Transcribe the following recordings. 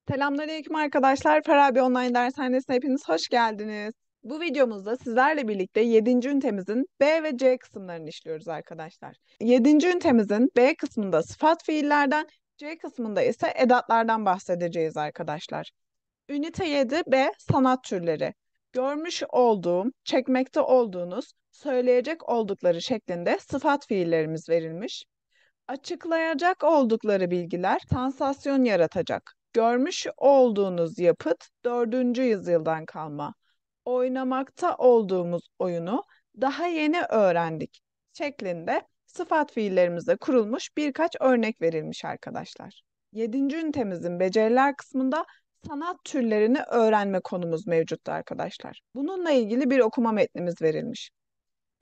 Selamünaleyküm arkadaşlar. Farabi Online Dershanesi'ne hepiniz hoş geldiniz. Bu videomuzda sizlerle birlikte 7. ünitemizin B ve C kısımlarını işliyoruz arkadaşlar. 7. ünitemizin B kısmında sıfat fiillerden, C kısmında ise edatlardan bahsedeceğiz arkadaşlar. Ünite 7 B sanat türleri. Görmüş olduğum, çekmekte olduğunuz, söyleyecek oldukları şeklinde sıfat fiillerimiz verilmiş. Açıklayacak oldukları bilgiler sansasyon yaratacak. Görmüş olduğunuz yapıt 4. yüzyıldan kalma. Oynamakta olduğumuz oyunu daha yeni öğrendik şeklinde sıfat fiillerimize kurulmuş birkaç örnek verilmiş arkadaşlar. 7. ünitemizin beceriler kısmında sanat türlerini öğrenme konumuz mevcuttu arkadaşlar. Bununla ilgili bir okuma metnimiz verilmiş.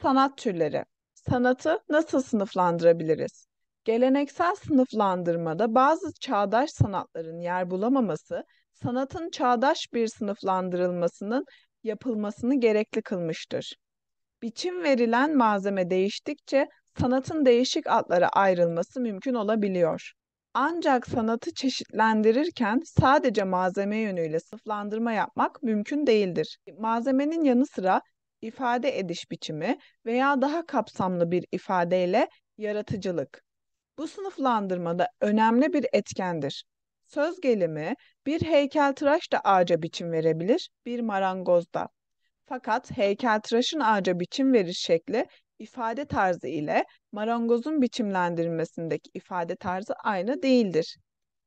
Sanat türleri. Sanatı nasıl sınıflandırabiliriz? Geleneksel sınıflandırmada bazı çağdaş sanatların yer bulamaması, sanatın çağdaş bir sınıflandırılmasının yapılmasını gerekli kılmıştır. Biçim verilen malzeme değiştikçe sanatın değişik adlara ayrılması mümkün olabiliyor. Ancak sanatı çeşitlendirirken sadece malzeme yönüyle sınıflandırma yapmak mümkün değildir. Malzemenin yanı sıra ifade ediş biçimi veya daha kapsamlı bir ifadeyle yaratıcılık. Bu sınıflandırmada önemli bir etkendir. Söz gelimi bir heykeltıraş da ağaca biçim verebilir, bir marangoz da. Fakat heykeltıraşın ağaca biçim veriş şekli ifade tarzı ile marangozun biçimlendirilmesindeki ifade tarzı aynı değildir.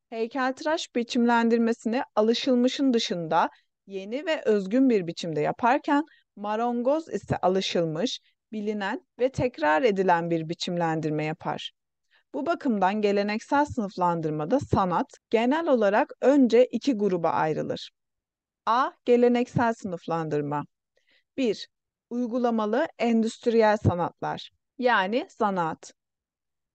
Heykeltıraş biçimlendirmesini alışılmışın dışında yeni ve özgün bir biçimde yaparken marangoz ise alışılmış, bilinen ve tekrar edilen bir biçimlendirme yapar. Bu bakımdan geleneksel sınıflandırmada sanat genel olarak önce iki gruba ayrılır. A. Geleneksel sınıflandırma. 1. Uygulamalı endüstriyel sanatlar, yani zanaat.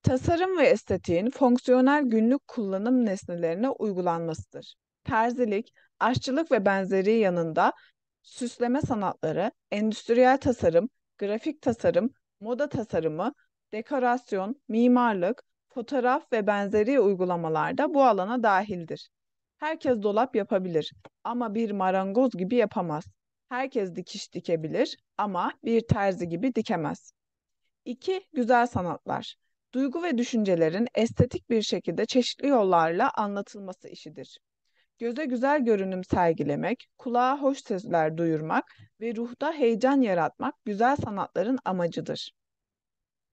Tasarım ve estetiğin fonksiyonel günlük kullanım nesnelerine uygulanmasıdır. Terzilik, aşçılık ve benzeri yanında süsleme sanatları, endüstriyel tasarım, grafik tasarım, moda tasarımı, dekorasyon, mimarlık, fotoğraf ve benzeri uygulamalar da bu alana dahildir. Herkes dolap yapabilir ama bir marangoz gibi yapamaz. Herkes dikiş dikebilir ama bir terzi gibi dikemez. 2. Güzel sanatlar. Duygu ve düşüncelerin estetik bir şekilde çeşitli yollarla anlatılması işidir. Göze güzel görünüm sergilemek, kulağa hoş sesler duyurmak ve ruhta heyecan yaratmak güzel sanatların amacıdır.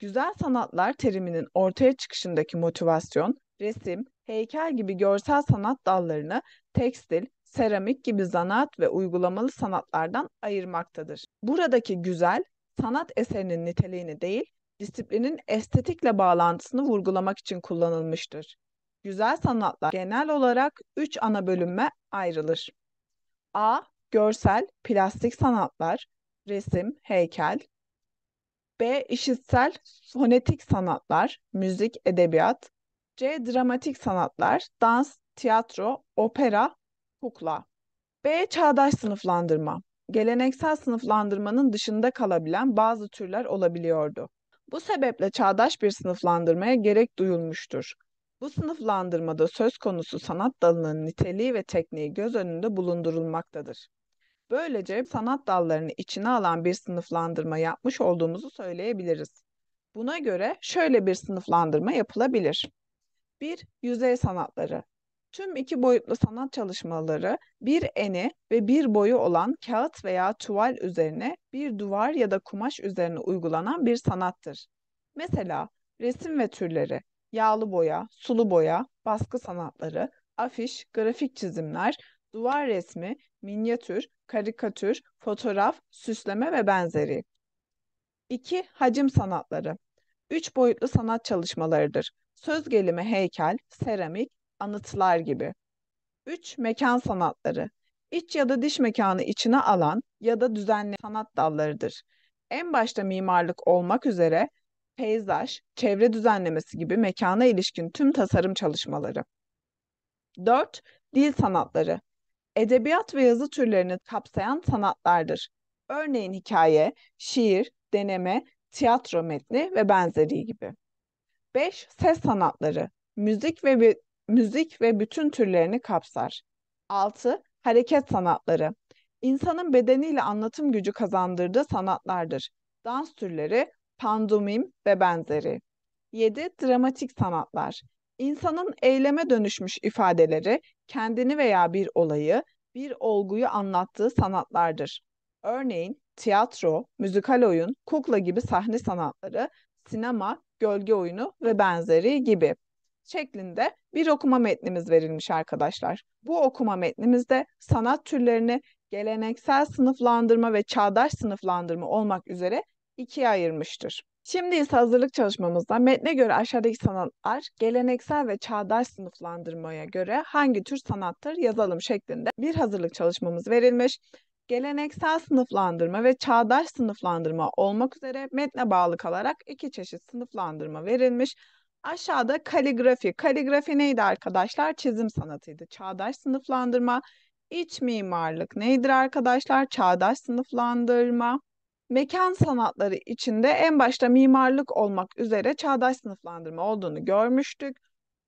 Güzel sanatlar teriminin ortaya çıkışındaki motivasyon, resim, heykel gibi görsel sanat dallarını tekstil, seramik gibi zanaat ve uygulamalı sanatlardan ayırmaktadır. Buradaki güzel, sanat eserinin niteliğini değil, disiplinin estetikle bağlantısını vurgulamak için kullanılmıştır. Güzel sanatlar genel olarak üç ana bölüme ayrılır. A. Görsel, plastik sanatlar, resim, heykel. B. İşitsel, fonetik sanatlar, müzik, edebiyat. C. Dramatik sanatlar, dans, tiyatro, opera, kukla. B. Çağdaş sınıflandırma. Geleneksel sınıflandırmanın dışında kalabilen bazı türler olabiliyordu. Bu sebeple çağdaş bir sınıflandırmaya gerek duyulmuştur. Bu sınıflandırmada söz konusu sanat dalının niteliği ve tekniği göz önünde bulundurulmaktadır. Böylece sanat dallarını içine alan bir sınıflandırma yapmış olduğumuzu söyleyebiliriz. Buna göre şöyle bir sınıflandırma yapılabilir. 1. Yüzey sanatları. Tüm iki boyutlu sanat çalışmaları bir eni ve bir boyu olan kağıt veya tuval üzerine bir duvar ya da kumaş üzerine uygulanan bir sanattır. Mesela resim ve türleri, yağlı boya, sulu boya, baskı sanatları, afiş, grafik çizimler, duvar resmi, minyatür, karikatür, fotoğraf, süsleme ve benzeri. 2. Hacim sanatları. Üç boyutlu sanat çalışmalarıdır. Söz gelimi heykel, seramik, anıtlar gibi. 3. Mekan sanatları. İç ya da dış mekanı içine alan ya da düzenleyen sanat dallarıdır. En başta mimarlık olmak üzere peyzaj, çevre düzenlemesi gibi mekana ilişkin tüm tasarım çalışmaları. 4. Dil sanatları. Edebiyat ve yazı türlerini kapsayan sanatlardır. Örneğin hikaye, şiir, deneme, tiyatro metni ve benzeri gibi. 5. Ses sanatları. Müzik ve bütün türlerini kapsar. 6. Hareket sanatları. İnsanın bedeniyle anlatım gücü kazandırdığı sanatlardır. Dans türleri, pandomim ve benzeri. 7. Dramatik sanatlar. İnsanın eyleme dönüşmüş ifadeleri, kendini veya bir olayı, bir olguyu anlattığı sanatlardır. Örneğin tiyatro, müzikal oyun, kukla gibi sahne sanatları, sinema, gölge oyunu ve benzeri gibi şeklinde bir okuma metnimiz verilmiş arkadaşlar. Bu okuma metnimizde sanat türlerini geleneksel sınıflandırma ve çağdaş sınıflandırma olmak üzere ikiye ayırmıştır. Şimdi ise hazırlık çalışmamızda metne göre aşağıdaki sanatlar geleneksel ve çağdaş sınıflandırmaya göre hangi tür sanattır yazalım şeklinde bir hazırlık çalışmamız verilmiş. Geleneksel sınıflandırma ve çağdaş sınıflandırma olmak üzere metne bağlı kalarak iki çeşit sınıflandırma verilmiş. Aşağıda kaligrafi. Kaligrafi neydi arkadaşlar? Çizim sanatıydı. Çağdaş sınıflandırma. İç mimarlık nedir arkadaşlar? Çağdaş sınıflandırma. Mekan sanatları içinde en başta mimarlık olmak üzere çağdaş sınıflandırma olduğunu görmüştük.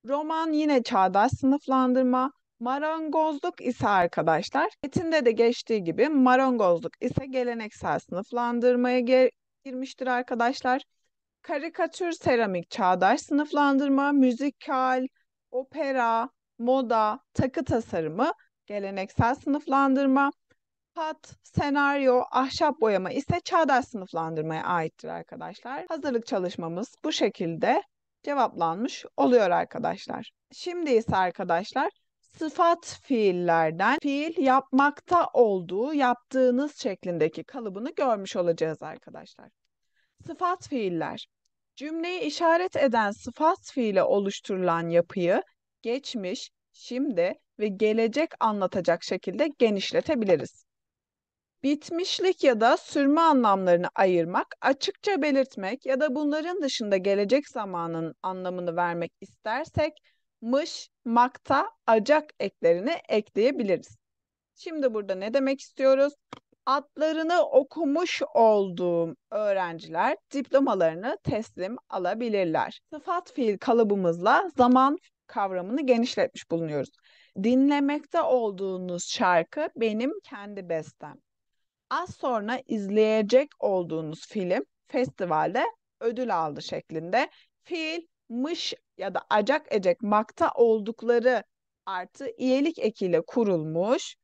Roman yine çağdaş sınıflandırma. Marangozluk ise arkadaşlar, metinde de geçtiği gibi marangozluk ise geleneksel sınıflandırmaya girmiştir arkadaşlar. Karikatür, seramik çağdaş sınıflandırma, müzikal, opera, moda, takı tasarımı geleneksel sınıflandırma. Hat, senaryo, ahşap boyama ise çağdaş sınıflandırmaya aittir arkadaşlar. Hazırlık çalışmamız bu şekilde cevaplanmış oluyor arkadaşlar. Şimdi ise arkadaşlar sıfat fiillerden fiil yapmakta olduğu, yaptığınız şeklindeki kalıbını görmüş olacağız arkadaşlar. Sıfat fiiller. Cümleyi işaret eden sıfat fiile oluşturulan yapıyı geçmiş, şimdi ve gelecek anlatacak şekilde genişletebiliriz. Bitmişlik ya da sürme anlamlarını ayırmak, açıkça belirtmek ya da bunların dışında gelecek zamanın anlamını vermek istersek mış, makta, acak eklerini ekleyebiliriz. Şimdi burada ne demek istiyoruz? Adlarını okumuş olduğum öğrenciler diplomalarını teslim alabilirler. Sıfat fiil kalıbımızla zaman kavramını genişletmiş bulunuyoruz. Dinlemekte olduğunuz şarkı benim kendi bestem. Az sonra izleyecek olduğunuz film festivalde ödül aldı şeklinde fiil, mış ya da acak ecek makta oldukları artı iyelik ekiyle kurulmuş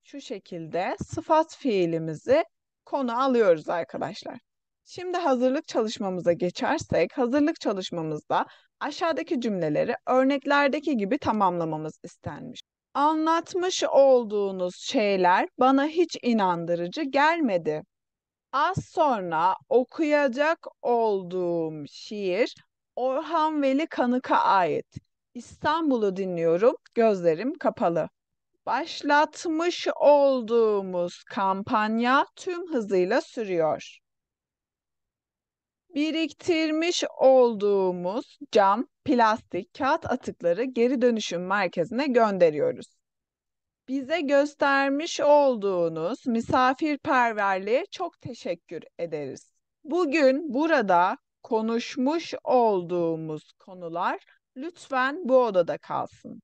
şu şekilde sıfat fiilimizi konu alıyoruz arkadaşlar. Şimdi hazırlık çalışmamıza geçersek hazırlık çalışmamızda aşağıdaki cümleleri örneklerdeki gibi tamamlamamız istenmiş. Anlatmış olduğunuz şeyler bana hiç inandırıcı gelmedi. Az sonra okuyacak olduğum şiir Orhan Veli Kanık'a ait. İstanbul'u dinliyorum, gözlerim kapalı. Başlatmış olduğumuz kampanya tüm hızıyla sürüyor. Biriktirmiş olduğumuz cam, plastik, kağıt atıkları geri dönüşüm merkezine gönderiyoruz. Bize göstermiş olduğunuz misafirperverliğe çok teşekkür ederiz. Bugün burada konuşmuş olduğumuz konular lütfen bu odada kalsın.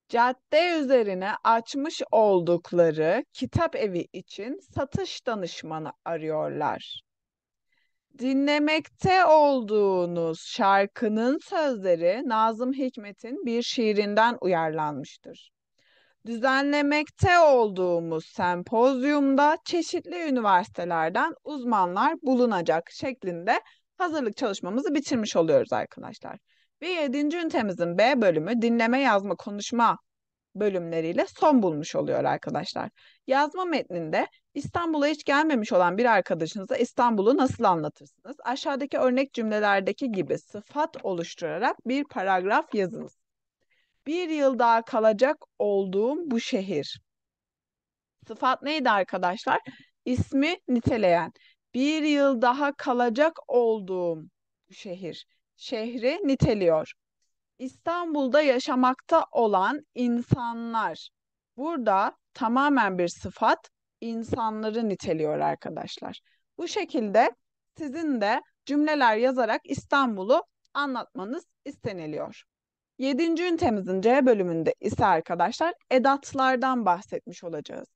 Cadde üzerine açmış oldukları kitap evi için satış danışmanı arıyorlar. Dinlemekte olduğunuz şarkının sözleri Nazım Hikmet'in bir şiirinden uyarlanmıştır. Düzenlemekte olduğumuz sempozyumda çeşitli üniversitelerden uzmanlar bulunacak şeklinde hazırlık çalışmamızı bitirmiş oluyoruz arkadaşlar. Ve 7. ünitemizin B bölümü dinleme, yazma, konuşma bölümleriyle son bulmuş oluyor arkadaşlar. Yazma metninde İstanbul'a hiç gelmemiş olan bir arkadaşınıza İstanbul'u nasıl anlatırsınız? Aşağıdaki örnek cümlelerdeki gibi sıfat oluşturarak bir paragraf yazınız. Bir yıl daha kalacak olduğum bu şehir. Sıfat neydi arkadaşlar? İsmi niteleyen. Bir yıl daha kalacak olduğum bu şehir. Şehri niteliyor. İstanbul'da yaşamakta olan insanlar. Burada tamamen bir sıfat insanları niteliyor arkadaşlar. Bu şekilde sizin de cümleler yazarak İstanbul'u anlatmanız isteniliyor. 7. ünitemizin C bölümünde ise arkadaşlar edatlardan bahsetmiş olacağız.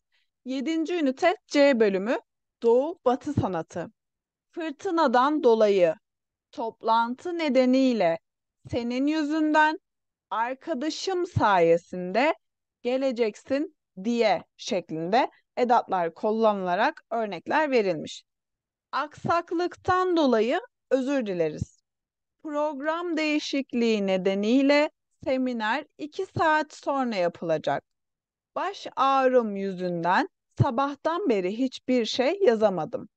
7. ünite C bölümü Doğu Batı sanatı. Fırtınadan dolayı, toplantı nedeniyle, senin yüzünden, arkadaşım sayesinde, geleceksin diye şeklinde edatlar kullanılarak örnekler verilmiş. Aksaklıktan dolayı özür dileriz. Program değişikliği nedeniyle seminer 2 saat sonra yapılacak. Baş ağrım yüzünden sabahtan beri hiçbir şey yazamadım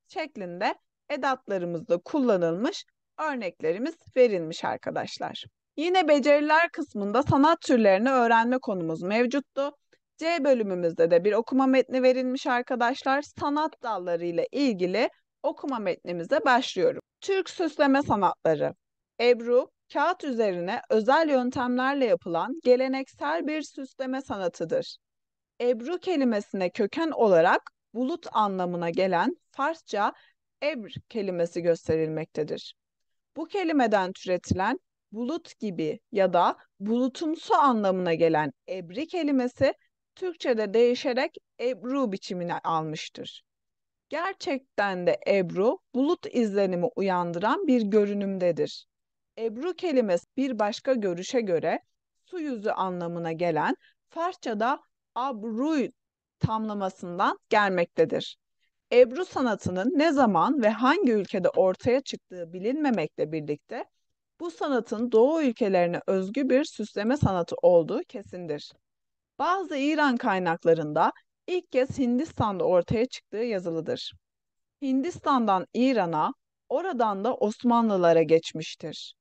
şeklinde edatlarımızda kullanılmış örneklerimiz verilmiş arkadaşlar. Yine beceriler kısmında sanat türlerini öğrenme konumuz mevcuttu. C bölümümüzde de bir okuma metni verilmiş arkadaşlar. Sanat dalları ile ilgili okuma metnimize başlıyorum. Türk süsleme sanatları. Ebru, kağıt üzerine özel yöntemlerle yapılan geleneksel bir süsleme sanatıdır. Ebru kelimesine köken olarak bulut anlamına gelen Farsça ebr kelimesi gösterilmektedir. Bu kelimeden türetilen bulut gibi ya da bulutumsu anlamına gelen ebri kelimesi Türkçe'de değişerek ebru biçimini almıştır. Gerçekten de ebru bulut izlenimi uyandıran bir görünümdedir. Ebru kelimesi bir başka görüşe göre su yüzü anlamına gelen Farsça'da abru tamlamasından gelmektedir. Ebru sanatının ne zaman ve hangi ülkede ortaya çıktığı bilinmemekle birlikte bu sanatın Doğu ülkelerine özgü bir süsleme sanatı olduğu kesindir. Bazı İran kaynaklarında ilk kez Hindistan'da ortaya çıktığı yazılıdır. Hindistan'dan İran'a, oradan da Osmanlılara geçmiştir.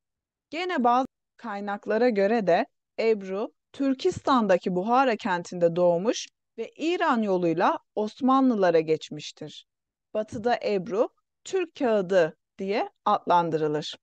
Gene bazı kaynaklara göre de Ebru, Türkistan'daki Buhara kentinde doğmuş ve İran yoluyla Osmanlılara geçmiştir. Batıda Ebru, Türk kağıdı diye adlandırılır.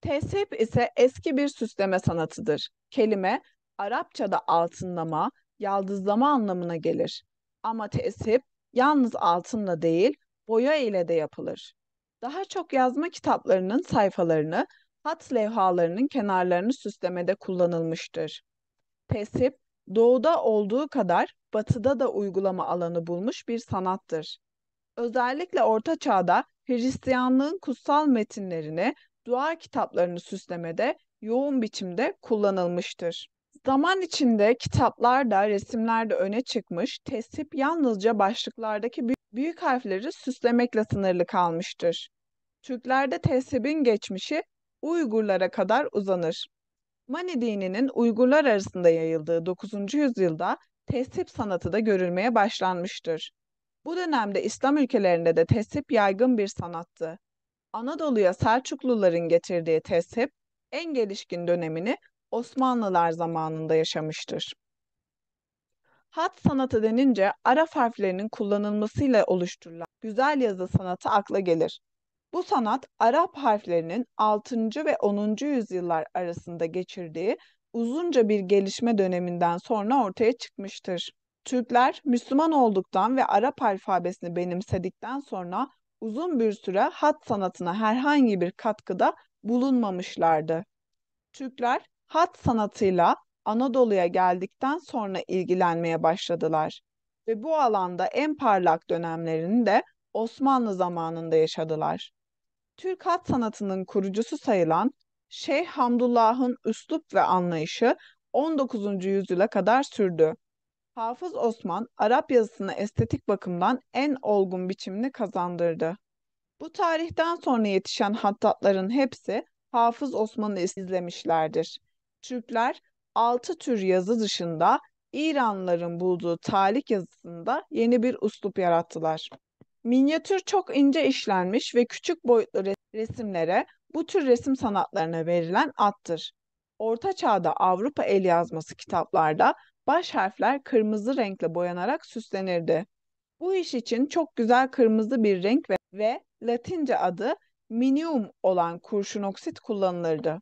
Tesip ise eski bir süsleme sanatıdır. Kelime Arapçada altınlama, yaldızlama anlamına gelir. Ama tesip yalnız altınla değil, boya ile de yapılır. Daha çok yazma kitaplarının sayfalarını, hat levhalarının kenarlarını süslemede kullanılmıştır. Tesip, doğuda olduğu kadar batıda da uygulama alanı bulmuş bir sanattır. Özellikle Orta Çağ'da Hristiyanlığın kutsal metinlerini, dua kitaplarını süslemede yoğun biçimde kullanılmıştır. Zaman içinde kitaplarda, resimlerde öne çıkmış, tesip yalnızca başlıklardaki büyük harfleri süslemekle sınırlı kalmıştır. Türklerde tesibin geçmişi Uygurlara kadar uzanır. Mani dininin Uygurlar arasında yayıldığı 9. yüzyılda tesip sanatı da görülmeye başlanmıştır. Bu dönemde İslam ülkelerinde de tesip yaygın bir sanattı. Anadolu'ya Selçukluların getirdiği tesip en gelişkin dönemini Osmanlılar zamanında yaşamıştır. Hat sanatı denince Arap harflerinin kullanılmasıyla oluşturulan güzel yazı sanatı akla gelir. Bu sanat Arap harflerinin 6. ve 10. yüzyıllar arasında geçirdiği uzunca bir gelişme döneminden sonra ortaya çıkmıştır. Türkler Müslüman olduktan ve Arap alfabesini benimsedikten sonra uzun bir süre hat sanatına herhangi bir katkıda bulunmamışlardı. Türkler hat sanatıyla Anadolu'ya geldikten sonra ilgilenmeye başladılar ve bu alanda en parlak dönemlerini de Osmanlı zamanında yaşadılar. Türk hat sanatının kurucusu sayılan Şeyh Hamdullah'ın üslup ve anlayışı 19. yüzyıla kadar sürdü. Hafız Osman, Arap yazısını estetik bakımdan en olgun biçimini kazandırdı. Bu tarihten sonra yetişen hattatların hepsi Hafız Osman'ı izlemişlerdir. Türkler 6 tür yazı dışında İranlıların bulduğu talik yazısında yeni bir üslup yarattılar. Minyatür çok ince işlenmiş ve küçük boyutlu resimlere bu tür resim sanatlarına verilen addır. Orta Çağ'da Avrupa el yazması kitaplarda baş harfler kırmızı renkle boyanarak süslenirdi. Bu iş için çok güzel kırmızı bir renk ve Latince adı minium olan kurşun oksit kullanılırdı.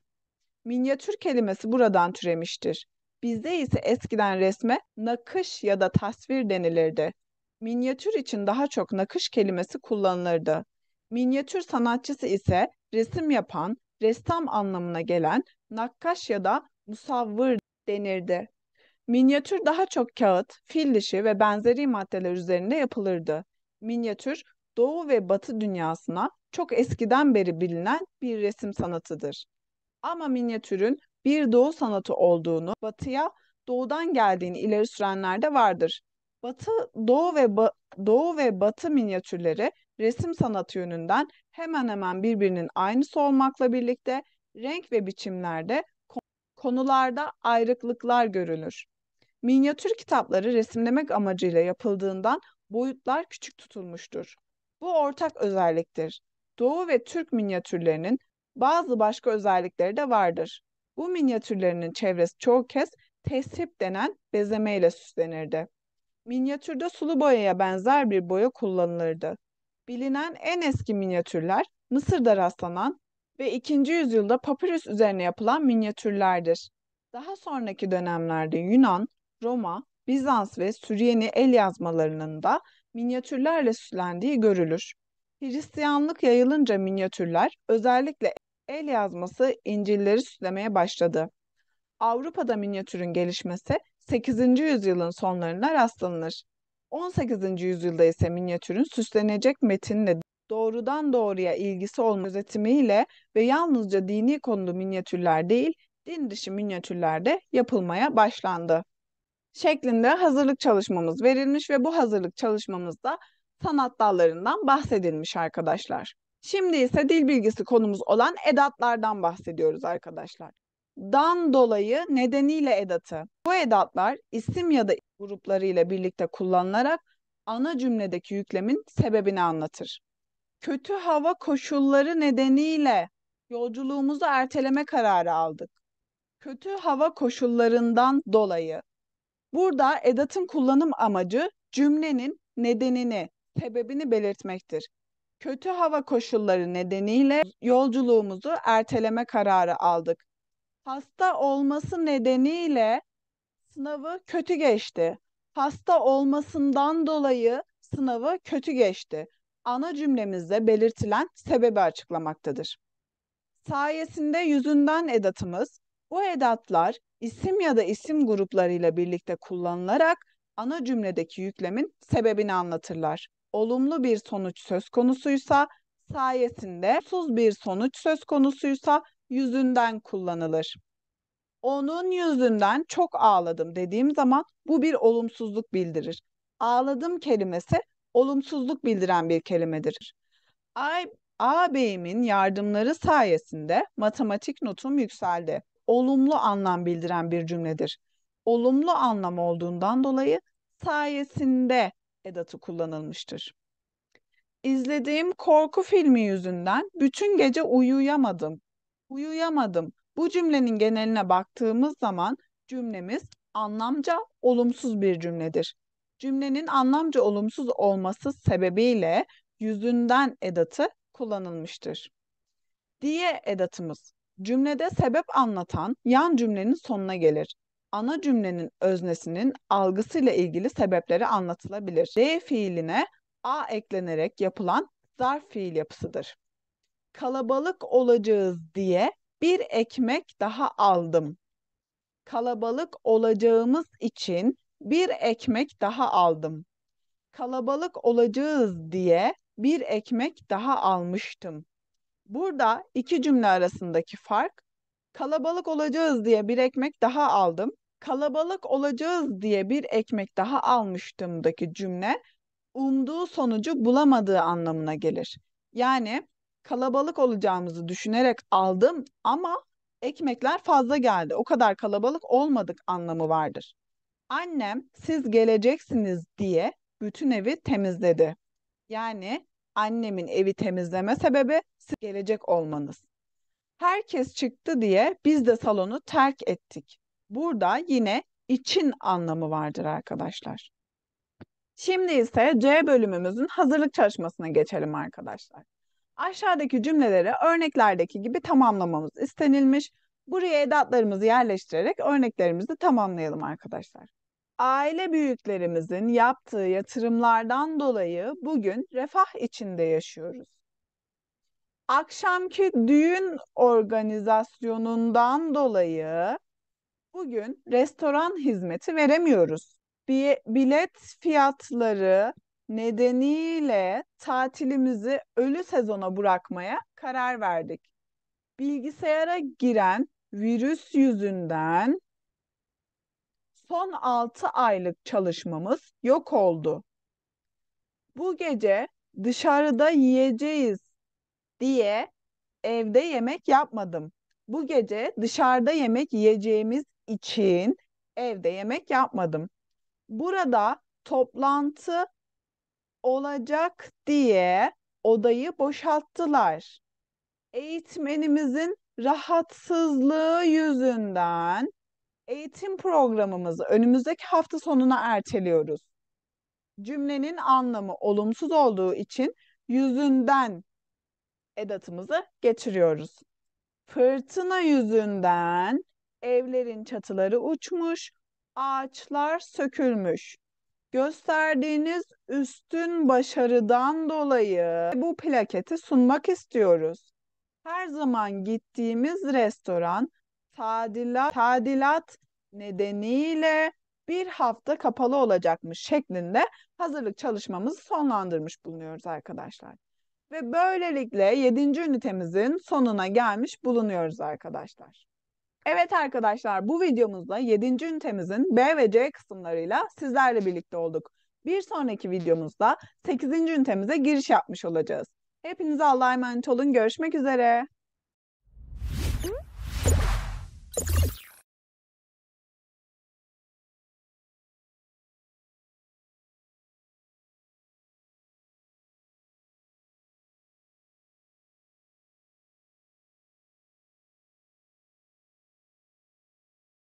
Minyatür kelimesi buradan türemiştir. Bizde ise eskiden resme nakış ya da tasvir denilirdi. Minyatür için daha çok nakış kelimesi kullanılırdı. Minyatür sanatçısı ise resim yapan, ressam anlamına gelen nakkaş ya da musavvır denirdi. Minyatür daha çok kağıt, fil dişi ve benzeri maddeler üzerinde yapılırdı. Minyatür, Doğu ve Batı dünyasına çok eskiden beri bilinen bir resim sanatıdır. Ama minyatürün bir Doğu sanatı olduğunu, Batı'ya Doğu'dan geldiğini ileri sürenler de vardır. Batı, Doğu ve Batı minyatürleri resim sanatı yönünden hemen hemen birbirinin aynısı olmakla birlikte renk ve biçimlerde, konularda ayrıklıklar görülür. Minyatür kitapları resimlemek amacıyla yapıldığından boyutlar küçük tutulmuştur. Bu ortak özelliktir. Doğu ve Türk minyatürlerinin bazı başka özellikleri de vardır. Bu minyatürlerinin çevresi çoğu kez tesrip denen bezemeyle süslenirdi. Minyatürde sulu boyaya benzer bir boya kullanılırdı. Bilinen en eski minyatürler Mısır'da rastlanan ve 2. yüzyılda papirüs üzerine yapılan minyatürlerdir. Daha sonraki dönemlerde Yunan, Roma, Bizans ve Süryani el yazmalarının da minyatürlerle süslendiği görülür. Hristiyanlık yayılınca minyatürler, özellikle el yazması İncil'leri süslemeye başladı. Avrupa'da minyatürün gelişmesi 8. yüzyılın sonlarına rastlanır. 18. yüzyılda ise minyatürün süslenecek metinle doğrudan doğruya ilgisi olma gözetimiyle ve yalnızca dini konulu minyatürler değil, din dışı minyatürler de yapılmaya başlandı. Şeklinde hazırlık çalışmamız verilmiş ve bu hazırlık çalışmamızda sanat dallarından bahsedilmiş arkadaşlar. Şimdi ise dil bilgisi konumuz olan edatlardan bahsediyoruz arkadaşlar. Dan dolayı nedeniyle edatı. Bu edatlar isim ya da gruplarıyla birlikte kullanılarak ana cümledeki yüklemin sebebini anlatır. Kötü hava koşulları nedeniyle yolculuğumuzu erteleme kararı aldık. Kötü hava koşullarından dolayı. Burada edatın kullanım amacı cümlenin nedenini, sebebini belirtmektir. Kötü hava koşulları nedeniyle yolculuğumuzu erteleme kararı aldık. Hasta olması nedeniyle sınavı kötü geçti. Hasta olmasından dolayı sınavı kötü geçti. Ana cümlemizde belirtilen sebebi açıklamaktadır. Sayesinde yüzünden edatımız, bu edatlar isim ya da isim gruplarıyla birlikte kullanılarak ana cümledeki yüklemin sebebini anlatırlar. Olumlu bir sonuç söz konusuysa sayesinde, olumsuz bir sonuç söz konusuysa yüzünden kullanılır. Onun yüzünden çok ağladım dediğim zaman bu bir olumsuzluk bildirir. Ağladım kelimesi olumsuzluk bildiren bir kelimedir. Ay, ağabeyimin yardımları sayesinde matematik notum yükseldi. Olumlu anlam bildiren bir cümledir. Olumlu anlam olduğundan dolayı sayesinde edatı kullanılmıştır. İzlediğim korku filmi yüzünden bütün gece uyuyamadım. Uyuyamadım. Bu cümlenin geneline baktığımız zaman cümlemiz anlamca olumsuz bir cümledir. Cümlenin anlamca olumsuz olması sebebiyle yüzünden edatı kullanılmıştır. Diye edatımız cümlede sebep anlatan yan cümlenin sonuna gelir. Ana cümlenin öznesinin algısıyla ilgili sebepleri anlatılabilir. D fiiline a eklenerek yapılan zarf fiil yapısıdır. Kalabalık olacağız diye bir ekmek daha aldım. Kalabalık olacağımız için bir ekmek daha aldım. Kalabalık olacağız diye bir ekmek daha almıştım. Burada iki cümle arasındaki fark, kalabalık olacağız diye bir ekmek daha aldım. Kalabalık olacağız diye bir ekmek daha almıştımdaki cümle umduğu sonucu bulamadığı anlamına gelir. Yani kalabalık olacağımızı düşünerek aldım ama ekmekler fazla geldi. O kadar kalabalık olmadık anlamı vardır. Annem siz geleceksiniz diye bütün evi temizledi. Yani annemin evi temizleme sebebi siz gelecek olmanız. Herkes çıktı diye biz de salonu terk ettik. Burada yine için anlamı vardır arkadaşlar. Şimdi ise C bölümümüzün hazırlık çalışmasına geçelim arkadaşlar. Aşağıdaki cümleleri örneklerdeki gibi tamamlamamız istenilmiş. Buraya edatlarımızı yerleştirerek örneklerimizi tamamlayalım arkadaşlar. Aile büyüklerimizin yaptığı yatırımlardan dolayı bugün refah içinde yaşıyoruz. Akşamki düğün organizasyonundan dolayı bugün restoran hizmeti veremiyoruz. Bilet fiyatları nedeniyle tatilimizi ölü sezona bırakmaya karar verdik. Bilgisayara giren virüs yüzünden son 6 aylık çalışmamız yok oldu. Bu gece dışarıda yiyeceğiz diye evde yemek yapmadım. Bu gece dışarıda yemek yiyeceğimiz için evde yemek yapmadım. Burada toplantı olacak diye odayı boşalttılar. Eğitmenimizin rahatsızlığı yüzünden eğitim programımızı önümüzdeki hafta sonuna erteliyoruz. Cümlenin anlamı olumsuz olduğu için yüzünden edatımızı geçiriyoruz. Fırtına yüzünden evlerin çatıları uçmuş, ağaçlar sökülmüş. Gösterdiğiniz üstün başarıdan dolayı bu plaketi sunmak istiyoruz. Her zaman gittiğimiz restoran tadilat nedeniyle bir hafta kapalı olacakmış şeklinde hazırlık çalışmamızı sonlandırmış bulunuyoruz arkadaşlar. Ve böylelikle 7. ünitemizin sonuna gelmiş bulunuyoruz arkadaşlar. Evet arkadaşlar, bu videomuzda 7. ünitemizin B ve C kısımlarıyla sizlerle birlikte olduk. Bir sonraki videomuzda 8. ünitemize giriş yapmış olacağız. Hepinize Allah'a emanet olun. Görüşmek üzere.